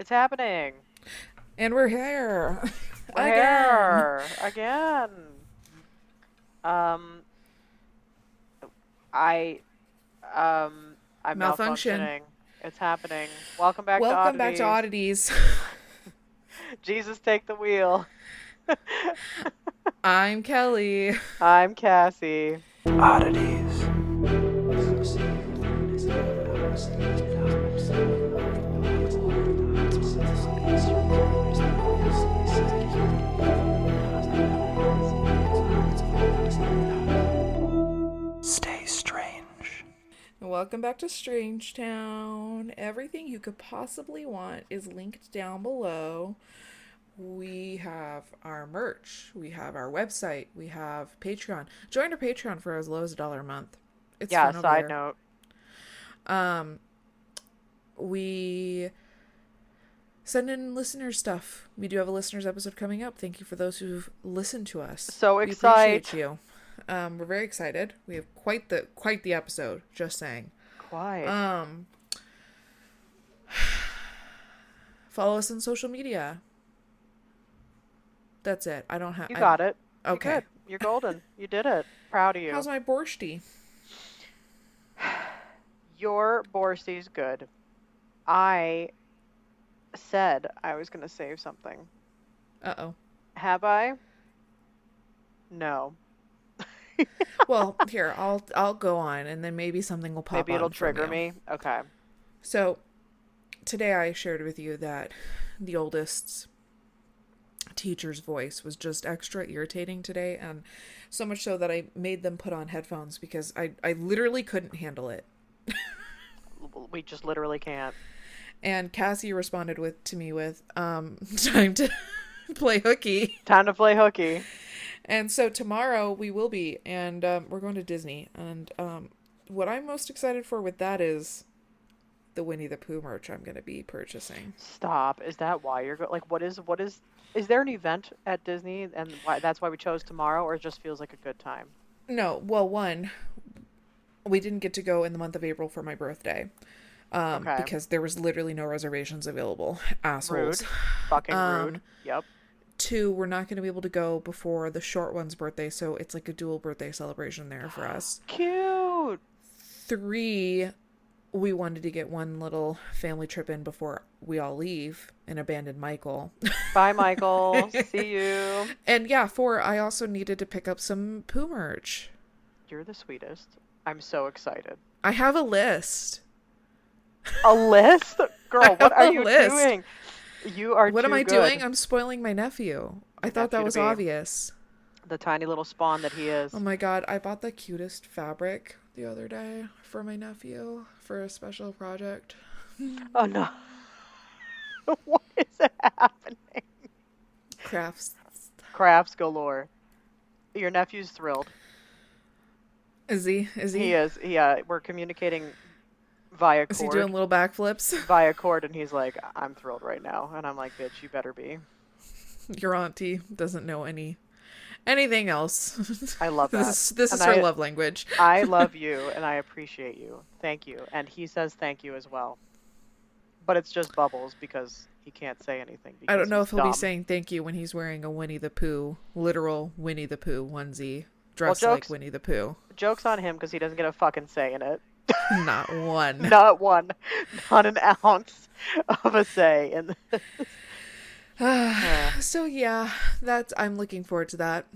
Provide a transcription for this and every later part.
It's happening. And we're here We're again. here again. Um, I I'm Malfunction. malfunctioning. It's happening. Welcome back to Welcome back to Oddities. Oddities. Jesus, take the wheel. I'm Kelly. I'm Cassie. Oddities. Stay strange. Welcome back to Strange Town. Everything you could possibly want is linked down below. We have our merch. We have our website. We have Patreon. Join our Patreon for as low as $1 a month. It's Yeah, fun over side there. note. We send in listener stuff. We do have a listeners episode coming up. Thank you for those who've listened to us. So We excited. appreciate you. We're very excited. We have quite the episode. Just saying. Quiet. Follow us on social media. That's it. I don't have. You got it. Okay. You're good. You're golden. You did it. Proud of you. How's my borschte? Your borsty's good. I said I was gonna save something. Uh-oh. Have I? No. Well, here I'll go on, and then maybe something will pop. Maybe it'll on from trigger you. me. Okay. So, today I shared with you that the oldest's teacher's voice was just extra irritating today, and so much so that I made them put on headphones because I literally couldn't handle it. We just literally can't. And Cassie responded to me with time to play hooky. Time to play hooky. And so tomorrow we will be, and we're going to Disney. And what I'm most excited for with that is the Winnie the Pooh merch I'm going to be purchasing. Stop. Is that why you're like, what is there an event at Disney and that's why we chose tomorrow, or it just feels like a good time? No, well, one, we didn't get to go in the month of April for my birthday. Okay. Because there was literally no reservations available. Assholes. Rude. Fucking rude. Yep. 2, we're not going to be able to go before the short one's birthday, so it's like a dual birthday celebration there for us. Cute. 3, we wanted to get one little family trip in before we all leave and abandon Michael. Bye, Michael. See you. And yeah, 4, I also needed to pick up some Pooh merch. You're the sweetest. I'm so excited. I have a list. A list? Girl, what are you list. doing? You are What too am I good. doing? I'm spoiling my nephew. I thought that nephew was to be. obvious. The tiny little spawn that he is. Oh my god, I bought the cutest fabric the other day for my nephew for a special project. Oh no. What is happening? Crafts. Crafts galore. Your nephew's thrilled. Is he? He is. Yeah, we're communicating via Is he cord. doing little backflips? Via cord, and he's like, I'm thrilled right now. And I'm like, bitch, you better be. Your auntie doesn't know anything else. I love that. This is And her love language. I love you, and I appreciate you. Thank you. And he says thank you as well. But it's just bubbles because he can't say anything. I don't know he's if he'll dumb. be saying thank you when he's wearing a Winnie the Pooh, literal Winnie the Pooh onesie, dressed Well, like Winnie the Pooh. Joke's on him because he doesn't get a fucking say in it. Not one. Not one. Not an ounce of a say in this. So yeah, I'm looking forward to that.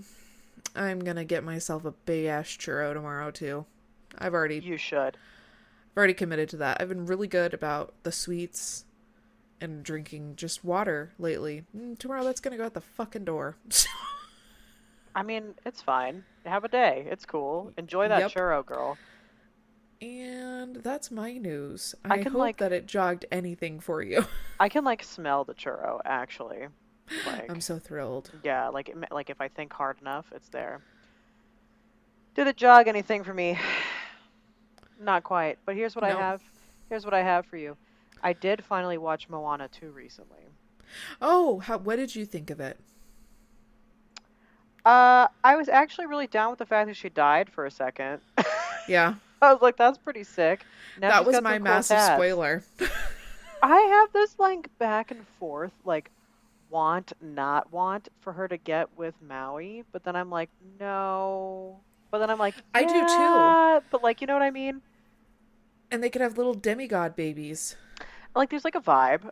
I'm gonna get myself a big ass churro tomorrow too. You should. I've already committed to that. I've been really good about the sweets and drinking just water lately. Tomorrow that's gonna go out the fucking door. I mean, it's fine. Have a day. It's cool. Enjoy that Yep. churro, girl. And that's my news. I I can, hope that it jogged anything for you. I can smell the churro actually. I'm so thrilled. Yeah, like if I think hard enough, it's there. Did it jog anything for me? Not quite. But here's what I Nope. have. Here's what I have for you. I did finally watch Moana 2 recently. Oh, what did you think of it? I was actually really down with the fact that she died for a second. Yeah. I was like, that's pretty sick. Now That she's was got my some cool massive tats. spoiler. I have this like back and forth, like want, not want for her to get with Maui, but then I'm like, no. But then I'm like, I do too. yeah, but like, you know what I mean? And they could have little demigod babies. Like there's like a vibe.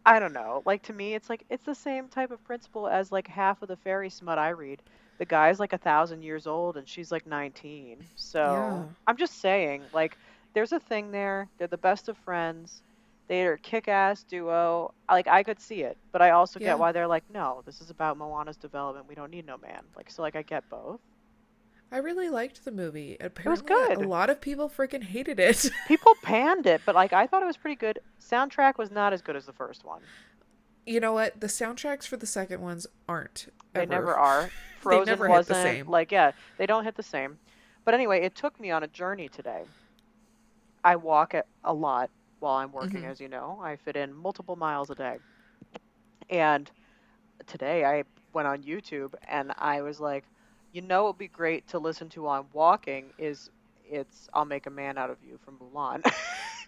I don't know. Like to me, it's like it's the same type of principle as like half of the fairy smut I read. The guy's like 1,000 years old and she's like 19. Yeah. So I'm just saying, like, there's a thing there. They're the best of friends. They're a kick-ass duo. Like I could see it, but I also get Yeah. why they're like, no, this is about Moana's development. We don't need no man. Like so, like I get both. I really liked the movie. It was Apparently, a good. lot of people freaking hated it. People panned it, but like I thought it was pretty good. Soundtrack was not as good as the first one. You know what? The soundtracks for the second ones aren't They ever. never are. They Frozen never hit the wasn't same. like yeah, they don't hit the same. But anyway, it took me on a journey today. I walk a lot while I'm working, Hmm. as you know. I fit in multiple miles a day. And today I went on YouTube and I was like, you know, it would be great to listen to while I'm walking is it's I'll Make a Man Out of You from Mulan. but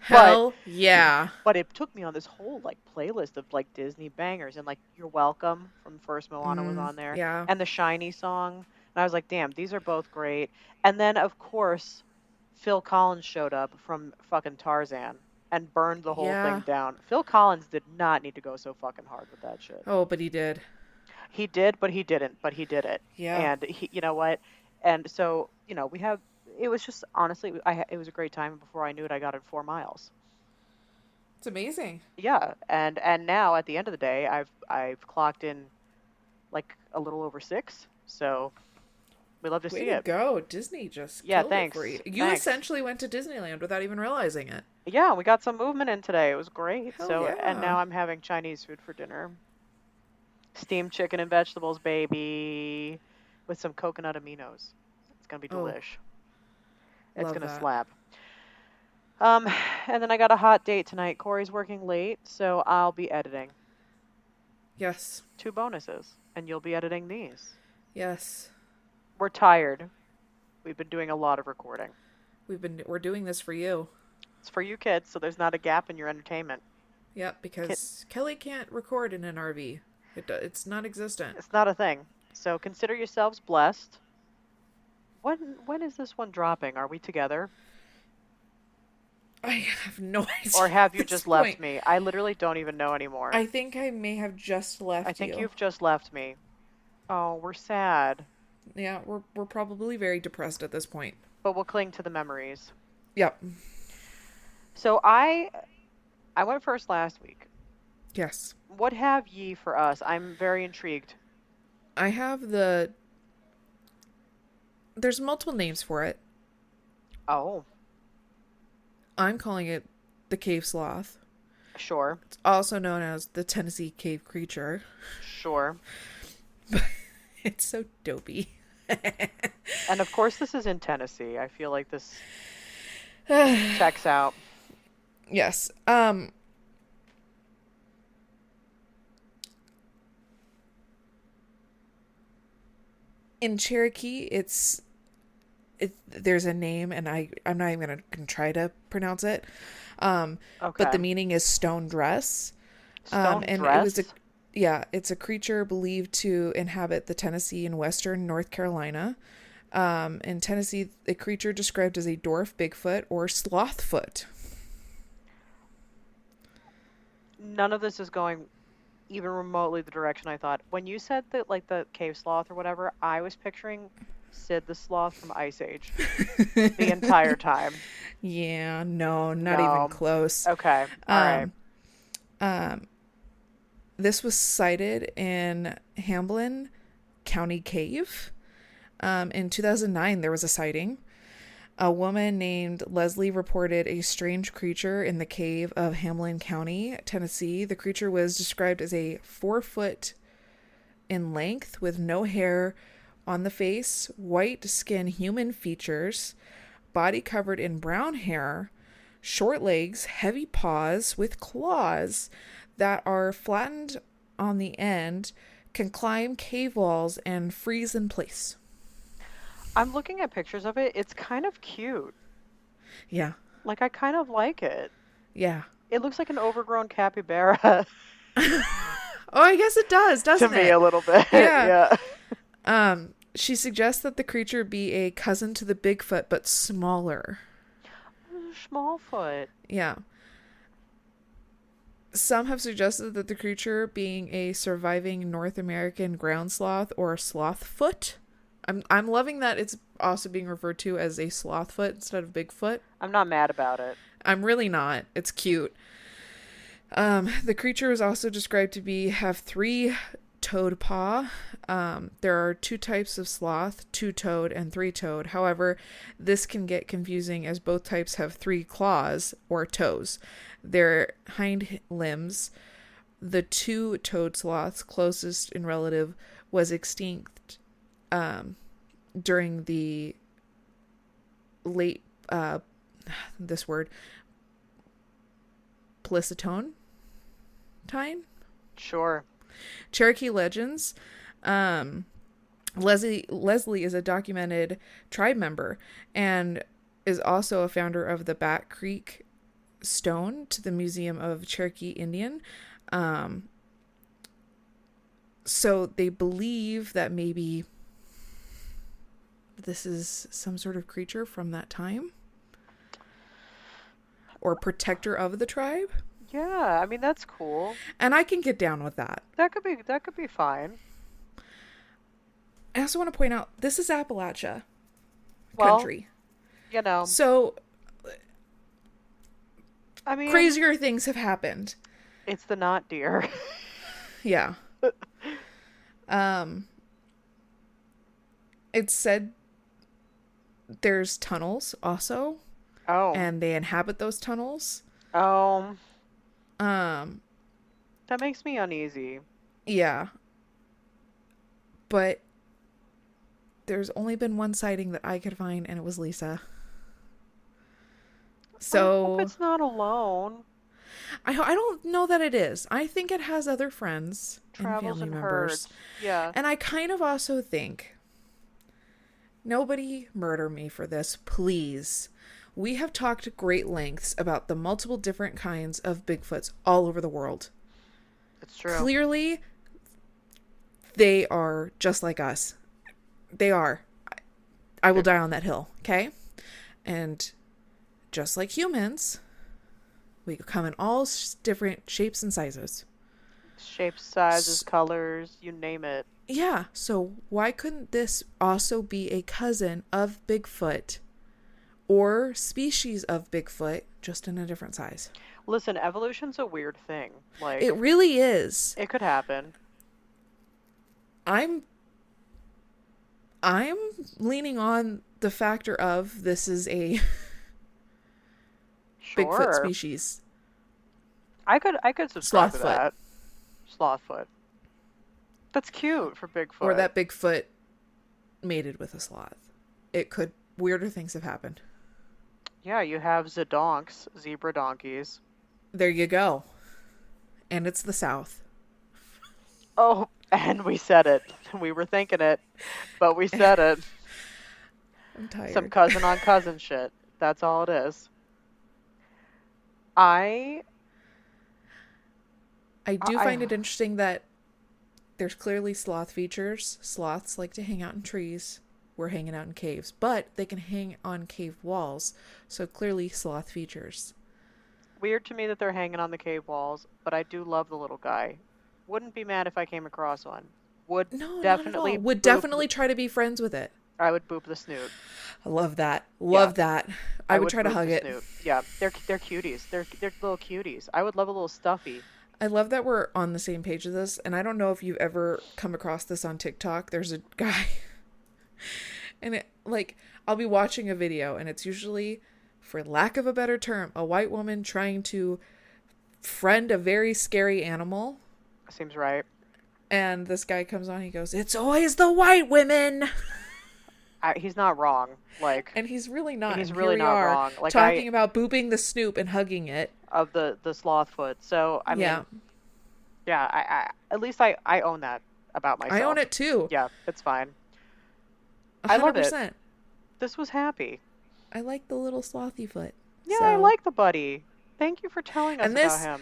Hell yeah. but it took me on this whole like playlist of like Disney bangers and like You're Welcome from first Moana was on there Yeah. and the Shiny song. And I was like, damn, these are both great. And then of course Phil Collins showed up from fucking Tarzan and burned the whole thing Yeah. down. Phil Collins did not need to go so fucking hard with that shit. Oh, but he did. He did, but he didn't, but he did it. Yeah. And he, you know what? And so, we have it was just honestly it was a great time before I knew it I got it 4 miles. It's amazing. Yeah, and now at the end of the day, I've clocked in like a little over 6. So we love to Way see to it. go. Disney just Yeah, killed it thanks. for you. You Thanks. essentially went to Disneyland without even realizing it. Yeah, we got some movement in today. It was great. Hell So and yeah. now I'm having Chinese food for dinner. Steamed chicken and vegetables, baby, with some coconut aminos. It's gonna be Oh, delish. It's love gonna that. slap. Um, and then I got a hot date tonight. Corey's working late, so I'll be editing Yes. 2 bonuses, and you'll be editing these. Yes. We're tired. We've been doing a lot of recording. We're doing this for you. It's for you kids, so there's not a gap in your entertainment. Yep, Kid, because Kelly can't record in an RV. It's non-existent. it's not a thing. So consider yourselves blessed. When is this one dropping? Are we together? I have no idea Or have at you this just left point. me? I literally don't even know anymore. I think I may have just I left think you. you've just left me. Oh, we're sad. Yeah, we're probably very depressed at this point. But we'll cling to the memories. Yep. So I went first last week. Yes. What have ye for us? I'm very intrigued. I have there's multiple names for it. Oh, I'm calling it the cave sloth. sure. It's also known as the Tennessee cave creature. Sure. It's so dopey. And of course this is in Tennessee. I feel like this checks out. Yes. In Cherokee, there's a name, and I'm not even gonna try to pronounce it. But Okay. the meaning is stone dress. Stone And it was dress? it's a creature believed to inhabit the Tennessee and western North Carolina. In Tennessee, the creature described as a dwarf Bigfoot or Slothfoot. None of this is going even remotely the direction I thought. When you said that like the cave sloth or whatever, I was picturing Sid the Sloth from Ice Age the entire time. Yeah, no, not even No. close. Okay. All right. This was sighted in Hamblin County Cave. In 2009, there was a sighting. A woman named Leslie reported a strange creature in the cave of Hamlin County, Tennessee. The creature was described as a 4 foot in length with no hair on the face, white skin, human features, body covered in brown hair, short legs, heavy paws with claws that are flattened on the end, can climb cave walls and freeze in place. I'm looking at pictures of it. It's kind of cute. Yeah. Like I kind of like it. Yeah. It looks like an overgrown capybara Oh, I guess it does, to doesn't me it? a little bit. Yeah. Yeah. She suggests that the creature be a cousin to the Bigfoot, but smaller. Smallfoot. Yeah. Some have suggested that the creature being a surviving North American ground sloth or a slothfoot. I'm loving that it's also being referred to as a slothfoot instead of Bigfoot. I'm not mad about it. I'm really not. It's cute. The creature is also described to have 3-toed paw. There are 2 types of sloth, 2-toed and 3-toed. However, this can get confusing as both types have 3 claws or toes. Their hind limbs, the 2-toed sloths closest in relative, was extinct during the late this word Pleistocene time. Sure. Cherokee legends. Leslie is a documented tribe member and is also a founder of the Bat Creek Stone to the Museum of Cherokee Indian. So they believe that maybe this is some sort of creature from that time or protector of the tribe. Yeah, I mean that's cool. And I can get down with that. That could be fine. I also want to point out this is Appalachia Well, country. You know, So I mean, crazier things have happened. it's the not deer. Yeah. It's said there's tunnels also, Oh. and they inhabit those tunnels. Oh, Um, that makes me uneasy. yeah. But there's only been one sighting that I could find, and it was Lisa. I hope So it's not alone. I don't know that it is. I think it has other friends and Travels family in members. herds. Yeah. And I kind of also think, nobody murder me for this, please. We have talked at great lengths about the multiple different kinds of Bigfoots all over the world. It's true. Clearly, they are just like us. They are. I will die on that hill, okay? And just like humans, we come in all different shapes and sizes. Shapes, sizes, colors, you name it. Yeah, so why couldn't this also be a cousin of Bigfoot or species of Bigfoot, just in a different size? Listen, evolution's a weird thing. Like, It really is. it could happen. I'm leaning on the factor of this is a Bigfoot Sure. species. I could subscribe to Slothfoot. that. Slothfoot. That's cute for Bigfoot. Or that Bigfoot mated with a sloth. It could. Weirder things have happened. Yeah, you have zedonks, zebra donkeys. There you go. And it's the South. Oh, and we said it. We were thinking it, but we said it. I'm tired. Some cousin on cousin shit. That's all it is. I do I- find it interesting that there's clearly sloth features. Sloths like to hang out in trees. We're hanging out in caves. But they can hang on cave walls. So clearly sloth features. Weird to me that they're hanging on the cave walls, but I do love the little guy. Wouldn't be mad if I came across one. Would No, definitely not at all. Would boop- definitely try to be friends with it. I would boop the snoot. I love that. Love that. I would try to boop hug the it. snoot. Yeah, they're cuties. They're little cuties. I would love a little stuffy. I love that we're on the same page of this, and I don't know if you've ever come across this on TikTok. There's a guy, and it, like, I'll be watching a video, and it's usually, for lack of a better term, a white woman trying to friend a very scary animal, Seems right. and this guy comes on, he goes, "It's always the white women," He's not wrong. Like, and he's really not. He's and really here we not are, wrong. Like, talking about booping the snoop and hugging it. of the slothfoot. So I mean, Yeah. yeah. I at least I own that about myself. I own it too. Yeah, it's fine. I love it. 100%. This was happy. I like the little slothy foot. Yeah, I So, like the buddy. Thank you for telling us And about this, him.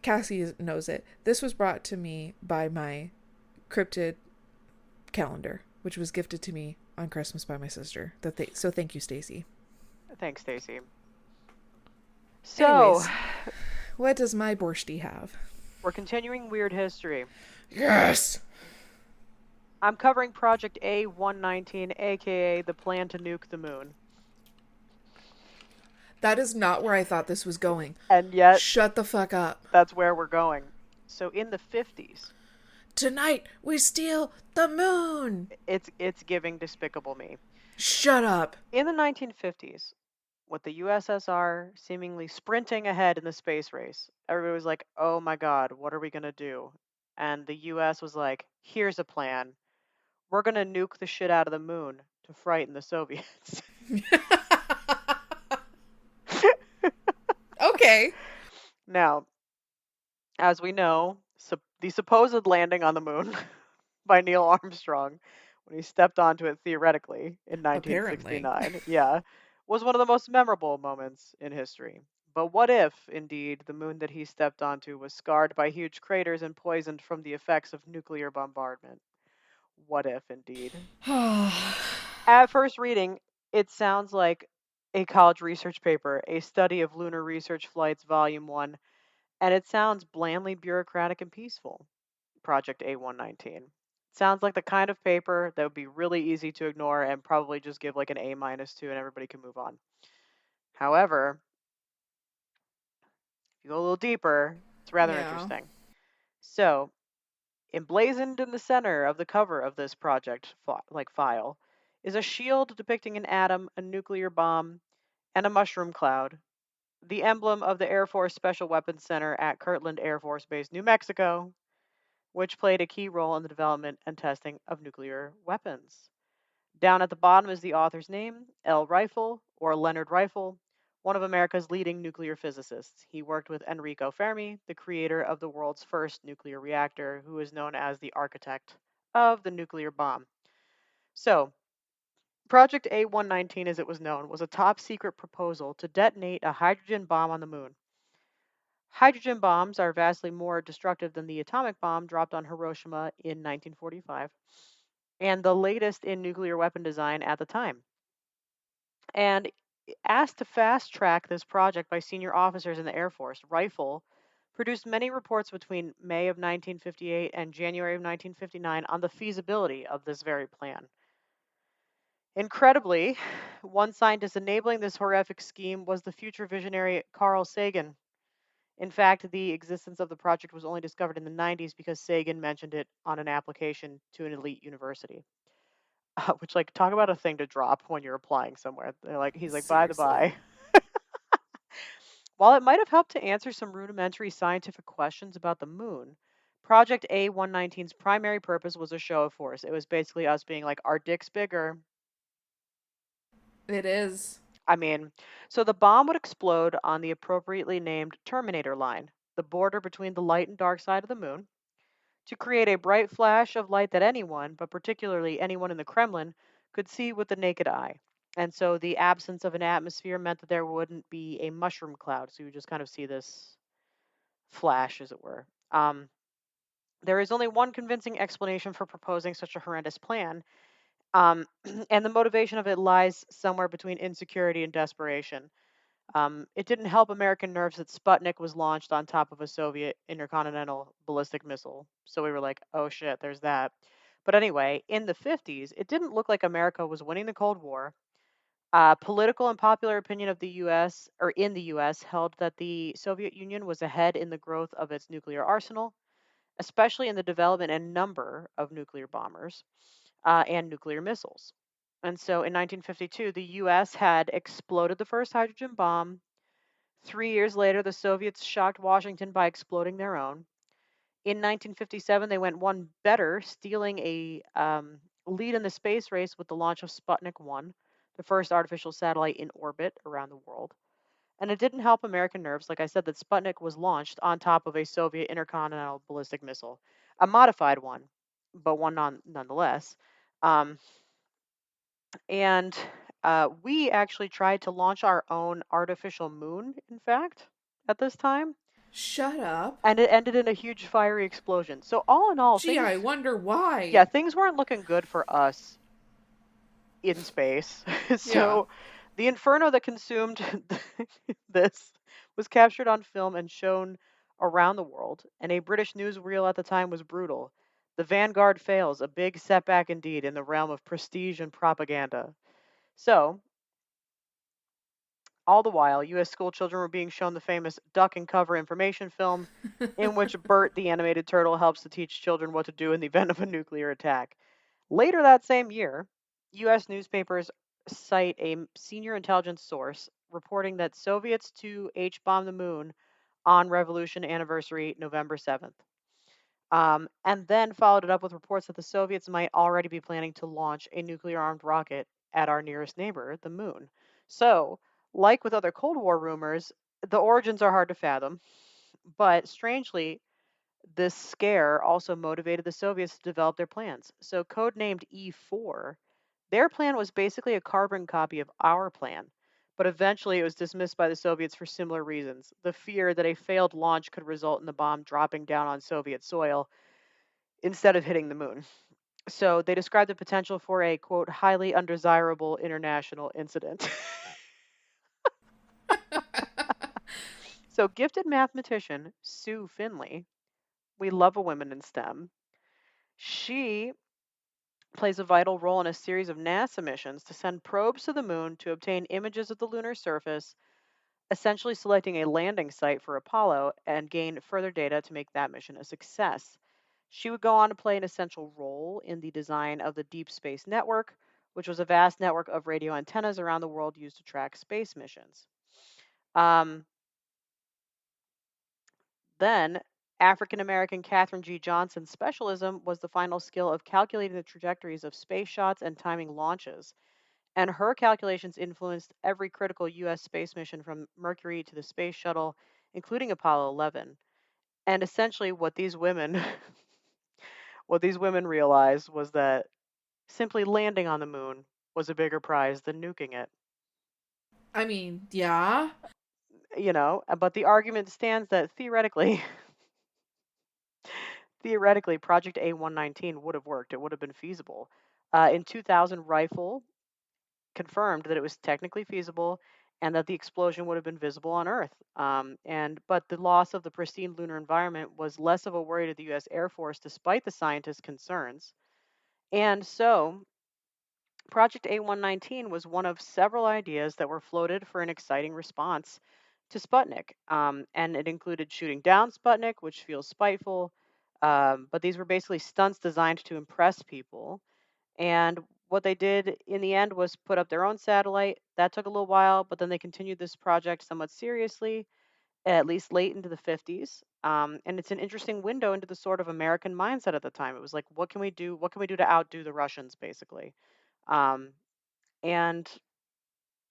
Cassie knows it. This was brought to me by my cryptid calendar, which was gifted to me on Christmas by my sister. So thank you, Stacy. Thanks, Stacy. So, Anyways, what does my borschte have? we're continuing weird history. Yes! I'm covering Project A119, aka the plan to nuke the moon. That is not where I thought this was going. And yet, Shut the fuck up. that's where we're going. So in the 50s, Tonight we steal the moon! it's giving Despicable Me. Shut up. In the 1950s, with the USSR seemingly sprinting ahead in the space race, everybody was like, "Oh my god, what are we going to do?" And the US was like, "Here's a plan. We're going to nuke the shit out of the moon to frighten the Soviets." Okay. Now, as we know, the supposed landing on the moon by Neil Armstrong when he stepped onto it theoretically in Apparently. 1969, yeah, was one of the most memorable moments in history. But what if, indeed, the moon that he stepped onto was scarred by huge craters and poisoned from the effects of nuclear bombardment? What if, indeed? At first reading, it sounds like a college research paper, a study of lunar research flights, volume 1, and it sounds blandly bureaucratic and peaceful. Project A119. Sounds like the kind of paper that would be really easy to ignore and probably just give like an A minus to and everybody can move on. However, if you go a little deeper, it's rather Yeah. interesting. So, emblazoned in the center of the cover of this project file is a shield depicting an atom, a nuclear bomb, and a mushroom cloud, the emblem of the Air Force Special Weapons Center at Kirtland Air Force Base, New Mexico, which played a key role in the development and testing of nuclear weapons. Down at the bottom is the author's name, L. Rifle, or Leonard Rifle, one of America's leading nuclear physicists. He worked with Enrico Fermi, the creator of the world's first nuclear reactor, who is known as the architect of the nuclear bomb. So, Project A119, as it was known, was a top secret proposal to detonate a hydrogen bomb on the moon. Hydrogen bombs are vastly more destructive than the atomic bomb dropped on Hiroshima in 1945, and the latest in nuclear weapon design at the time. And asked to fast track this project by senior officers in the Air Force, Rifle produced many reports between May of 1958 and January of 1959 on the feasibility of this very plan. Incredibly, one scientist enabling this horrific scheme was the future visionary Carl Sagan. In fact, the existence of the project was only discovered in the 90s because Sagan mentioned it on an application to an elite university. Which, like, talk about a thing to drop when you're applying somewhere. He's like, by the Seriously. by. While it might have helped to answer some rudimentary scientific questions about the moon, Project A119's primary purpose was a show of force. It was basically us being like, our dick's bigger. It is. I mean, so the bomb would explode on the appropriately named Terminator line, the border between the light and dark side of the moon, to create a bright flash of light that anyone, but particularly anyone in the Kremlin, could see with the naked eye. And so the absence of an atmosphere meant that there wouldn't be a mushroom cloud. So you just kind of see this flash, as it were. There is only one convincing explanation for proposing such a horrendous plan, and the motivation of it lies somewhere between insecurity and desperation. It didn't help American nerves that Sputnik was launched on top of a Soviet intercontinental ballistic missile. So we were like, oh shit, there's that. But anyway, in the 50s, it didn't look like America was winning the Cold War. Political and popular opinion of the U.S. or in the U.S. held that the Soviet Union was ahead in the growth of its nuclear arsenal, especially in the development and number of nuclear bombers and nuclear missiles. And so in 1952, the US had exploded the first hydrogen bomb. 3 years later, the Soviets shocked Washington by exploding their own. In 1957, they went one better, stealing a lead in the space race with the launch of Sputnik 1, the first artificial satellite in orbit around the world. And it didn't help American nerves, like I said, that Sputnik was launched on top of a Soviet intercontinental ballistic missile, a modified one, but one nonetheless. Um, and we actually tried to launch our own artificial moon, in fact. at this time, Shut up. and it ended in a huge fiery explosion. So all in all, Gee, things, I wonder yeah, why. things weren't looking good for us in space. Yeah. So the inferno that consumed this was captured on film and shown around the world, and a British newsreel at the time was brutal. The Vanguard fails, a big setback indeed in the realm of prestige and propaganda. So, all the while, US school children were being shown the famous duck and cover information film, in which Bert the animated turtle helps to teach children what to do in the event of a nuclear attack. Later that same year, US newspapers cite a senior intelligence source reporting that Soviets to H bomb the moon on revolution anniversary November 7th. And then followed it up with reports that the Soviets might already be planning to launch a nuclear armed rocket at our nearest neighbor, the moon. So, like with other Cold War rumors, the origins are hard to fathom, but strangely, this scare also motivated the Soviets to develop their plans. So, codenamed E4, their plan was basically a carbon copy of our plan, but eventually it was dismissed by the Soviets for similar reasons. The fear that a failed launch could result in the bomb dropping down on Soviet soil instead of hitting the moon. So, they described the potential for a quote, highly undesirable international incident. So, gifted mathematician Sue Finley, we love a woman in STEM. She plays a vital role in a series of NASA missions to send probes to the moon to obtain images of the lunar surface, essentially selecting a landing site for Apollo and gain further data to make that mission a success. She would go on to play an essential role in the design of the Deep Space Network, which was a vast network of radio antennas around the world used to track space missions. Um, then, African American Katherine G. Johnson's specialism was the final skill of calculating the trajectories of space shots and timing launches. And her calculations influenced every critical US space mission from Mercury to the space shuttle, including Apollo 11. And essentially what these women realized was that simply landing on the moon was a bigger prize than nuking it. I mean, yeah. But the argument stands that theoretically Project A119 would have worked. It would have been feasible. In 2000, Rifle confirmed that it was technically feasible and that the explosion would have been visible on Earth. But the loss of the pristine lunar environment was less of a worry to the U.S. Air Force, despite the scientists' concerns. And so, Project A119 was one of several ideas that were floated for an exciting response to Sputnik. And it included shooting down Sputnik, which feels spiteful. But these were basically stunts designed to impress people. And what they did in the end was put up their own satellite. That took a little while, but then they continued this project somewhat seriously, at least late into the 50s. And it's an interesting window into the sort of American mindset at the time. It was like, what can we do? What can we do to outdo the Russians, basically? Um, and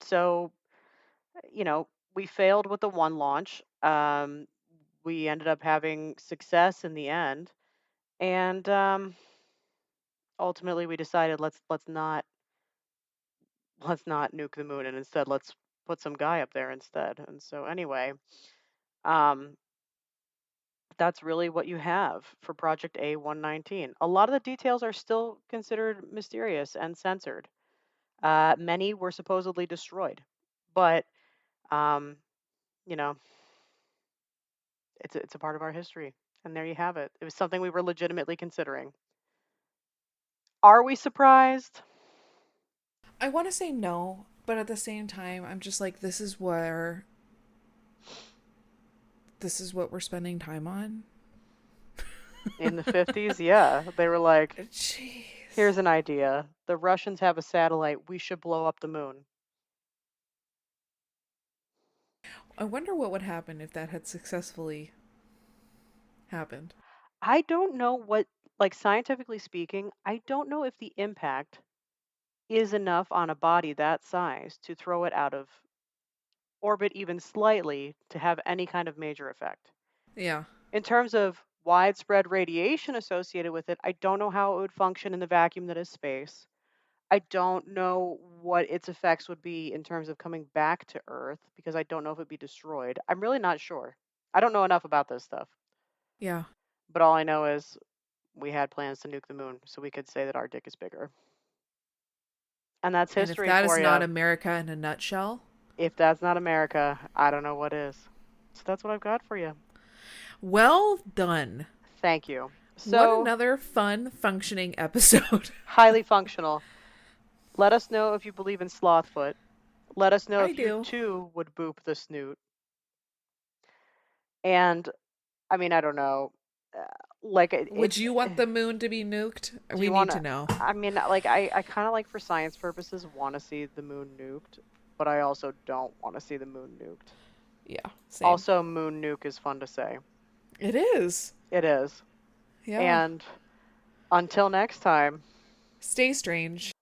so, we failed with the one launch. We ended up having success in the end, and ultimately we decided let's not nuke the moon, and instead let's put some guy up there instead. And so anyway, um, that's really what you have for Project A119. A lot of the details are still considered mysterious and censored. Many were supposedly destroyed, but um, you know, it's a part of our history, and there you have it. It was something we were legitimately considering. Are we surprised? I want to say no, but at the same time, I'm just like, this is what we're spending time on. In the 50s, yeah, they were like, Jeez. here's an idea. The Russians have a satellite. We should blow up the moon. I wonder what would happen if that had successfully happened. I don't know what, like scientifically speaking, I don't know if the impact is enough on a body that size to throw it out of orbit even slightly to have any kind of major effect. Yeah. In terms of widespread radiation associated with it, I don't know how it would function in the vacuum that is space. I don't know what its effects would be in terms of coming back to Earth because I don't know if it'd be destroyed. I'm really not sure. I don't know enough about this stuff. Yeah. But all I know is we had plans to nuke the moon, so we could say that our dick is bigger. And that's And if history that is for not you. America in a nutshell, If that's not America, I don't know what is. So that's what I've got for you. well done. Thank you. What So, another fun, functioning episode. highly functional. Let us know if you believe in Slothfoot. Let us know I if you do. too would boop the snoot. And I mean, I don't know. Uh, like Would it's. you want the moon to be nuked? Do We you need want to to? know. I mean, like I kind of like for science purposes want to see the moon nuked, but I also don't want to see the moon nuked. Yeah, same. Also, moon nuke is fun to say. It is. It is. Yeah. And until next time. Stay strange.